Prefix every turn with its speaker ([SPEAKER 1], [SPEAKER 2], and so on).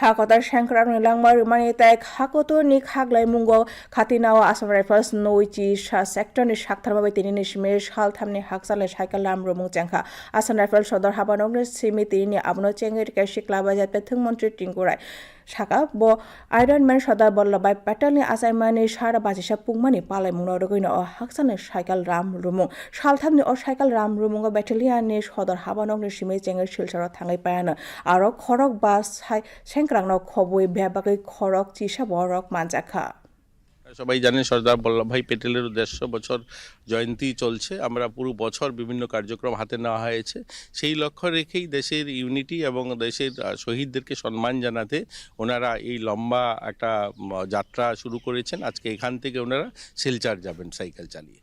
[SPEAKER 1] hakota shankrang langmar mani tai hakoto ni khaglai mungo khatinao Assam Rifles noichi sha sector ni shaktharma bai tini ni shime shal thamni haksalai cycle lam rumung changkha Assam Rifles sodor habanok ni simi tini ni abno chengir ka shikla bajat pethung mantri Tinku Shaka bo Iron Man sodar bollabai patel ni asaimani shara bajisa pungmani palai mungno rogoino o haksane cycle ram rumung shal thamni o cycle ram rumung battalion ni sodor habanok ni shime chengir shilcharo thangai payana aro khorok ba shenkrangno khoboi bebagoi khorok chisa borok manjakha
[SPEAKER 2] সবাই জানেন সর্দার বল্লভভাই প্যাটেলের ১৫০ বছর জয়ন্তী চলছে। আমরা পুরো বছর বিভিন্ন কার্যক্রম হাতে নেওয়া হয়েছে। সেই লক্ষ্য রেখেই দেশের ইউনিটি এবং দেশের শহীদদেরকে সম্মান জানাতে ওনারা এই লম্বা একটা যাত্রা শুরু করেছেন। আজকে এখান থেকে ওনারা শিলচর যাবেন সাইকেল চালিয়ে।